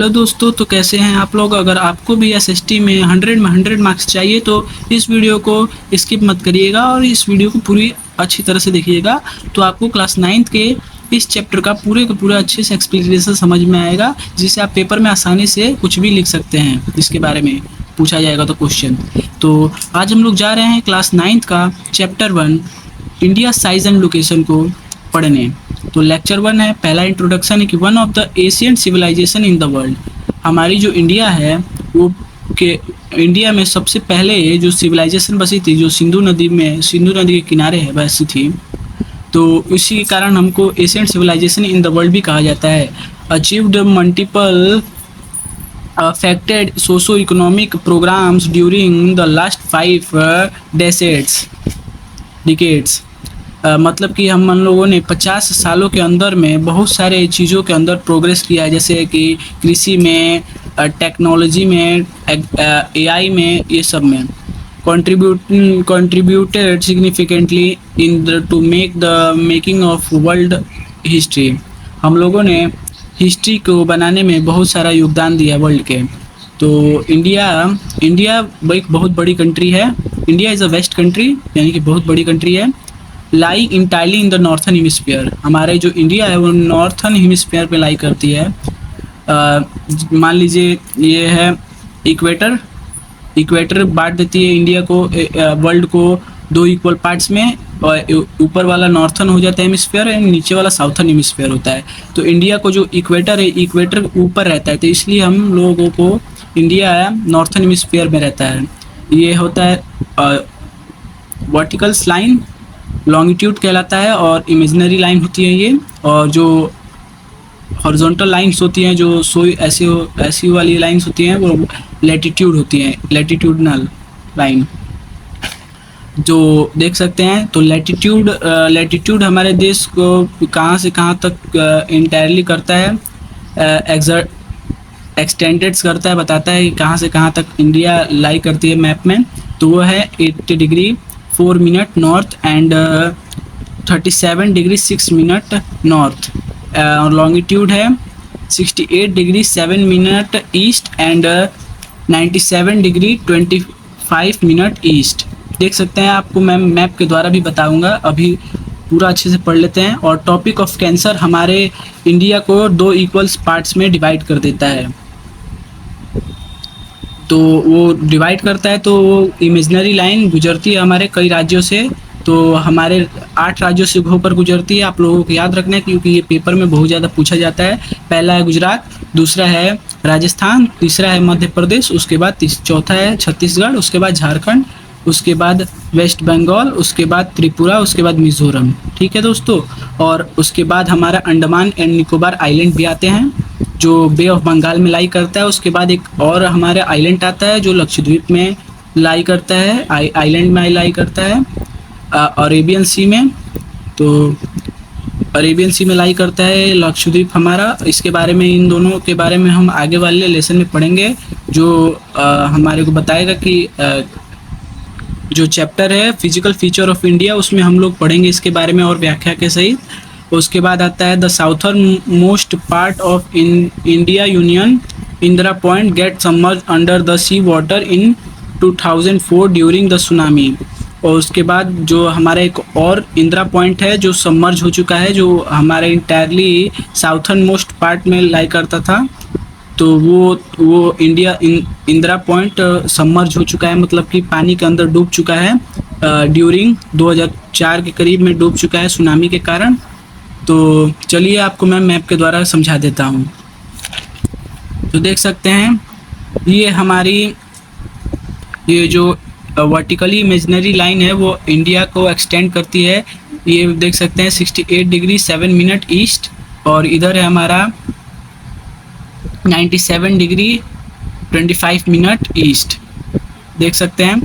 Hello दोस्तों, तो कैसे हैं आप लोग। अगर आपको भी एसएसटी में 100 मार्क्स चाहिए तो इस वीडियो को स्किप मत करिएगा और इस वीडियो को पूरी अच्छी तरह से देखिएगा। तो आपको क्लास 9th के इस चैप्टर का पूरे का पूरा अच्छे से एक्सप्लेनेशन समझ में आएगा, जिससे आप पेपर में आसानी से कुछ भी लिख सकते हैं। इसके बारे में पूछा जाएगा तो क्वेश्चन। तो आज हम लोग जा रहे हैं क्लास 9th का chapter 1 India size and location को पढ़ने। तो लेक्चर 1 है, पहला इंट्रोडक्शन है कि one of the Asian civilization in the world. हमारी जो इंडिया है वो के इंडिया में सबसे पहले जो सिविलाइजेशन बसी थी, जो सिंधु नदी के किनारे है बसी थी, तो इसी के कारण हमको Asian civilization in the world भी कहा जाता है। Achieved multiple affected socio-economic programs during the last 5 decades। मतलब कि हम लोगों ने 50 सालों के अंदर में बहुत सारे चीज़ों के अंदर प्रोग्रेस किया है, जैसे कि कृषि में, टेक्नोलॉजी में, एआई में, ये सब में contributed significantly to make the making of world history। हम लोगों ने हिस्ट्री को बनाने में बहुत सारा योगदान दिया वर्ल्ड के। तो इंडिया एक बहुत बड़ी कंट्री है। India is a vast country, यानी कि बहुत बड़ी कंट्री है। Lie entirely in the northern hemisphere. हमारे जो इंडिया है वो नॉर्थन हेमिस्फीयर पे लाई करती है। मान लीजिए ये है इक्वेटर बांट देती है इंडिया को, वर्ल्ड को 2 इक्वल पार्ट्स में, और ऊपर वाला नॉर्थन हो जाता है हेमिस्फीयर और नीचे वाला साउथर्न हेमिस्फीयर होता है। तो इंडिया को जो इक्वेटर है, इक्वेटर ऊपर रहता है, तो इसलिए हम लोगों को इंडिया नॉर्थन हेमिस्फीयर में रहता है। ये होता है वर्टिकल्स लाइन, लॉन्गिट्यूड कहलाता है, और इमेजिनरी लाइन होती है ये, और जो हॉरिजॉन्टल लाइंस होती हैं, जो ऐसी वाली लाइंस होती हैं, वो लैटिट्यूड होती हैं, लैटिट्यूडनल लाइन जो देख सकते हैं। तो लैटिट्यूड हमारे देश को कहाँ से कहाँ तक इंटायरली करता है, एक्सटेंडेड्स करता है, बताता है कि कहाँ से कहाँ तक इंडिया लाई करती है मैप में। तो वो है 80 degree 4 minute north and 37 degree 6 minute north, और लॉन्गिट्यूड है 68 degree 7 minute east and 97 degree 25 minute east. देख सकते हैं, आपको मैं मैप के द्वारा भी बताऊंगा। अभी पूरा अच्छे से पढ़ लेते हैं। और टॉपिक ऑफ कैंसर हमारे इंडिया को 2 इक्वल्स पार्ट्स में डिवाइड कर देता है। तो वो डिवाइड करता है, तो वो इमेजिनरी लाइन गुजरती है हमारे कई राज्यों से। तो हमारे 8 राज्यों से होकर गुजरती है। आप लोगों को याद रखना है, क्योंकि ये पेपर में बहुत ज़्यादा पूछा जाता है। पहला है गुजरात, दूसरा है राजस्थान, तीसरा है मध्य प्रदेश, उसके बाद चौथा है छत्तीसगढ़, उसके बाद झारखंड, उसके बाद वेस्ट बंगाल, उसके बाद त्रिपुरा, उसके बाद मिजोरम। ठीक है दोस्तों। और उसके बाद हमारा अंडमान एंड निकोबार आइलैंड भी आते हैं, जो बे ऑफ बंगाल में लाई करता है। उसके बाद एक और हमारा आइलैंड आता है जो लक्षद्वीप में लाई करता है, आइलैंड में लाई करता है, अरेबियन सी में। तो अरेबियन सी में लाई करता है लक्षद्वीप हमारा। इसके बारे में, इन दोनों के बारे में हम आगे वाले लेसन में पढ़ेंगे, जो हमारे को बताएगा कि जो चैप्टर है फिजिकल फीचर ऑफ इंडिया, उसमें हम लोग पढ़ेंगे इसके बारे में और व्याख्या के सहित। उसके बाद आता है the southern most part of India union Indira Point get submerge under the sea water in 2004 during the tsunami. और उसके बाद जो हमारा एक और इंदिरा पॉइंट है जो सबमर्ज हो चुका है, जो हमारे इंटायरली साउथर्न मोस्ट पार्ट में लाई करता था। तो वो इंदिरा पॉइंट सबमर्ज हो चुका है, मतलब कि पानी के अंदर डूब चुका है। ड्यूरिंग 2004 के करीब में डूब चुका है सुनामी के कारण। तो चलिए आपको मैं मैप के द्वारा समझा देता हूँ। तो देख सकते हैं, ये हमारी ये जो वर्टिकली इमेजिनरी लाइन है वो इंडिया को एक्सटेंड करती है। ये देख सकते हैं 68 डिग्री 7 मिनट ईस्ट, और इधर है हमारा 97 डिग्री 25 मिनट ईस्ट, देख सकते हैं।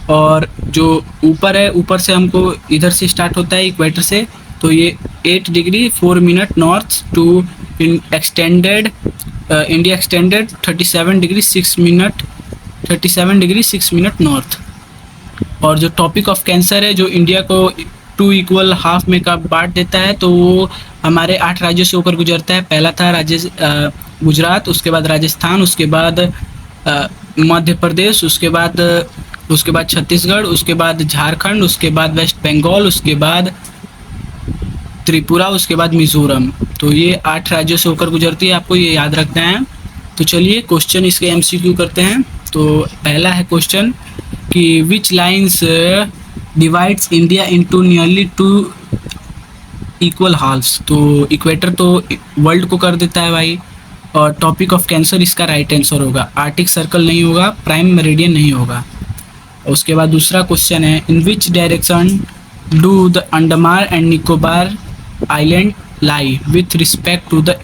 और जो ऊपर है, ऊपर से हमको इधर से स्टार्ट होता है इक्वेटर से, तो ये 8 degree 4 minute north to extended India extended 37 degree 6 minute north. और जो टॉपिक ऑफ कैंसर है, जो इंडिया को 2 इक्वल हाफ में का बांट देता है, तो वो हमारे 8 राज्यों से होकर गुजरता है। पहला था गुजरात, उसके बाद राजस्थान, उसके बाद मध्य प्रदेश, उसके बाद छत्तीसगढ़, उसके बाद झारखंड, उसके बाद वेस्ट बंगाल, उसके बाद त्रिपुरा, उसके बाद मिजोरम। तो ये 8 राज्यों से होकर गुजरती है, आपको ये याद रखना है। तो चलिए क्वेश्चन इसके एमसीक्यू करते हैं। तो पहला है क्वेश्चन कि which lines divides India into nearly 2 equal halves. तो इक्वेटर तो वर्ल्ड को कर देता है भाई, और टॉपिक ऑफ कैंसर इसका राइट आंसर होगा। आर्टिक सर्कल नहीं होगा, प्राइम मेरिडियन नहीं होगा। उसके बाद दूसरा क्वेश्चन है in which direction do the Andaman and Nicobar island lie with respect to the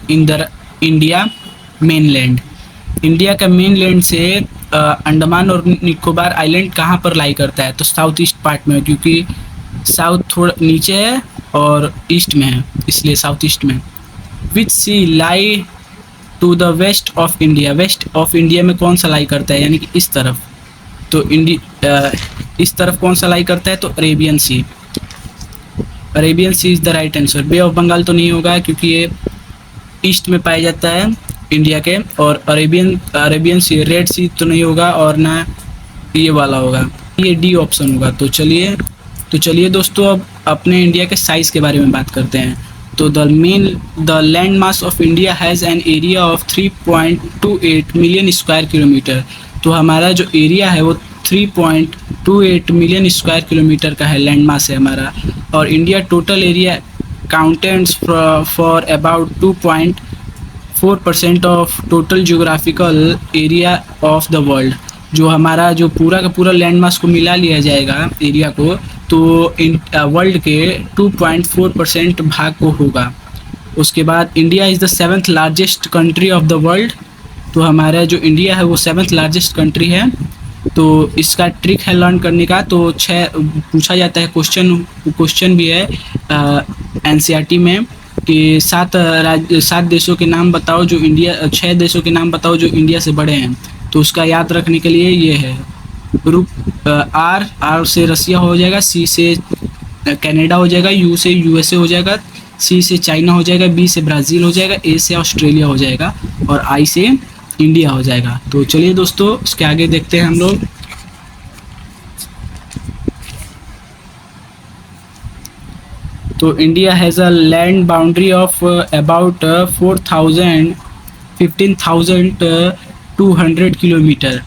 India mainland. India का मेनलैंड से अंडमान और निकोबार आइलैंड कहाँ पर लाई करता है? तो साउथ ईस्ट पार्ट में, क्योंकि साउथ थोड़ा नीचे है और ईस्ट में है, इसलिए साउथ ईस्ट में। Which sea lie to the west of India. West of India में कौन सा लाई करता है, यानी कि इस तरफ। तो इस तरफ कौन सा लाई करता है? तो Arabian sea. Arabian sea is the right answer. Bay of Bengal तो नहीं होगा, क्योंकि ये ईस्ट में पाया जाता है इंडिया के। और अरेबियन सी, रेड सी तो नहीं होगा, और ना ये वाला होगा, ये डी ऑप्शन होगा। तो चलिए दोस्तों, अब अपने इंडिया के साइज़ के बारे में बात करते हैं। तो the land mass of India has an area of 3.28 million square kilometre. तो हमारा जो एरिया है वो 3.28 मिलियन स्क्वायर किलोमीटर का है, लैंड मास है हमारा। और India total area accounts for about 2.4% of total geographical area of the world. जो हमारा जो पूरा का पूरा लैंड मास को मिला लिया जाएगा एरिया को, तो वर्ल्ड के 2.4% भाग को होगा। उसके बाद India is the 7th largest country of the world. तो हमारा जो इंडिया है वो 7th लार्जेस्ट कंट्री है। तो इसका ट्रिक है लर्न करने का। तो 6 पूछा जाता है, क्वेश्चन भी है एनसीईआरटी में कि 7 देशों के नाम बताओ जो इंडिया 6 देशों के नाम बताओ जो इंडिया से बड़े हैं। तो उसका याद रखने के लिए ये है आर से रसिया हो जाएगा, सी से कनाडा हो जाएगा, यू से यूएसए हो जाएगा, सी से चाइना हो जाएगा, बी से ब्राज़ील हो जाएगा, ए से ऑस्ट्रेलिया हो जाएगा, और आई से इंडिया हो जाएगा। तो चलिए दोस्तों, इसके आगे देखते हैं हम लोग। तो India has a land boundary of about 15,200 kilometre.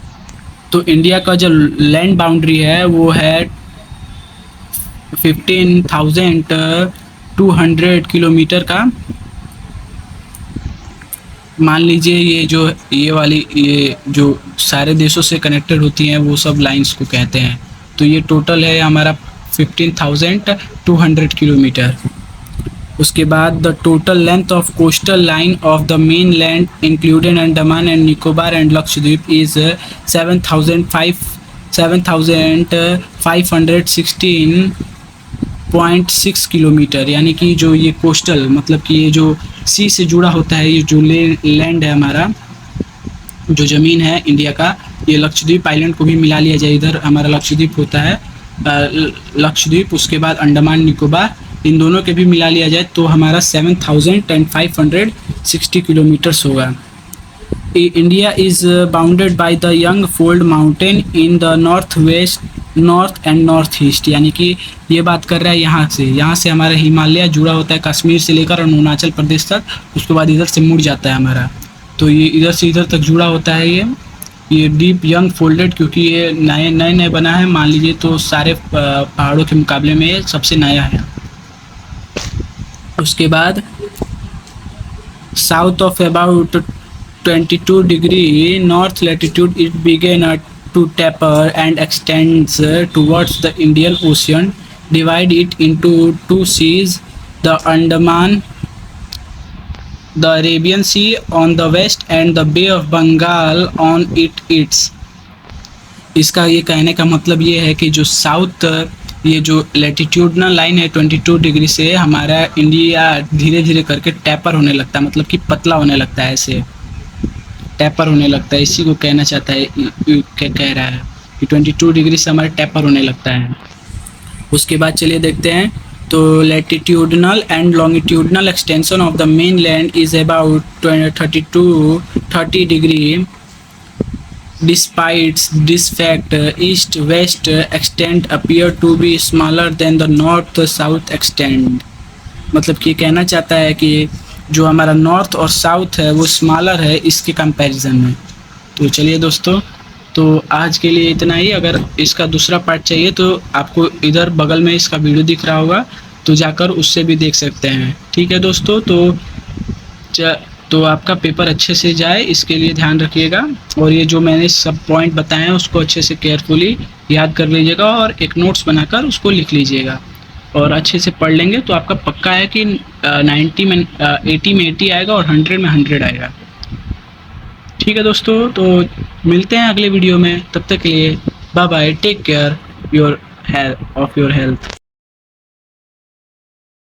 तो इंडिया का जो लैंड बाउंड्री है वो है 15,200 किलोमीटर का। मान लीजिए ये जो सारे देशों से कनेक्टेड होती हैं वो सब लाइंस को कहते हैं। तो ये टोटल है हमारा 15,200 किलोमीटर। उसके बाद the total length of coastal line of the main land included Andaman and Nicobar and Lakshadweep is 7,516.6 kilometre. यानी कि जो ये कोस्टल मतलब कि ये जो सी से जुड़ा होता है, ये जो लैंड है हमारा, जो ज़मीन है इंडिया का, ये लक्षद्वीप आइलैंड को भी मिला लिया जाए। इधर हमारा लक्षद्वीप होता है, लक्षद्वीप, उसके बाद अंडमान निकोबार, इन दोनों के भी मिला लिया जाए तो हमारा 7,560 किलोमीटर्स होगा। India is bounded by the young fold mountain in the north and north east. यानी कि ये बात कर रहा है यहाँ से हमारा हिमालय जुड़ा होता है कश्मीर से लेकर अरुणाचल प्रदेश तक, उसके बाद इधर से मुड़ जाता है हमारा। तो ये इधर से इधर तक जुड़ा होता है ये डीप यंग फोल्डेड, क्योंकि ये नए बना है, मान लीजिए, तो सारे पहाड़ों के मुकाबले में ये सबसे नया है। उसके बाद south of about 22 degree north latitude it began to taper and extends towards the Indian Ocean, divide it into 2 seas, the Andaman, the Arabian Sea on the west and the Bay of Bengal on its। इसका ये कहने का मतलब ये है कि जो south, ये जो लैटिट्यूडनल लाइन है 22 डिग्री से हमारा इंडिया धीरे धीरे करके टैपर होने लगता है, मतलब कि पतला होने लगता है, ऐसे टैपर होने लगता है। इसी को कहना चाहता है, कह रहा है कि 22 डिग्री से हमारा टैपर होने लगता है। उसके बाद चलिए देखते हैं तो latitudinal and longitudinal extension of the main land is about 30 degree. Despite this fact, east-west extent appear to be smaller than the north-south extent. मतलब कि कहना चाहता है कि जो हमारा नॉर्थ और साउथ है वो स्मॉलर है इसके कंपैरिजन में. तो चलिए दोस्तों, तो आज के लिए इतना ही. अगर इसका दूसरा पार्ट चाहिए तो आपको इधर बगल में इसका वीडियो दिख रहा होगा, तो जाकर उससे भी देख सकते हैं. ठीक है दोस्तों, तो आपका पेपर अच्छे से जाए इसके लिए ध्यान रखिएगा. और ये जो मैंने सब पॉइंट बताए हैं उसको अच्छे से केयरफुली याद कर लीजिएगा और एक नोट्स बनाकर उसको लिख लीजिएगा. और अच्छे से पढ़ लेंगे तो आपका पक्का है कि 90 में 80 में 80 आएगा और 100 में 100 आएगा. ठीक है दोस्तों, तो मिलते हैं अगले वीडियो में. तब तक के लिए bye bye, take care your health of your health.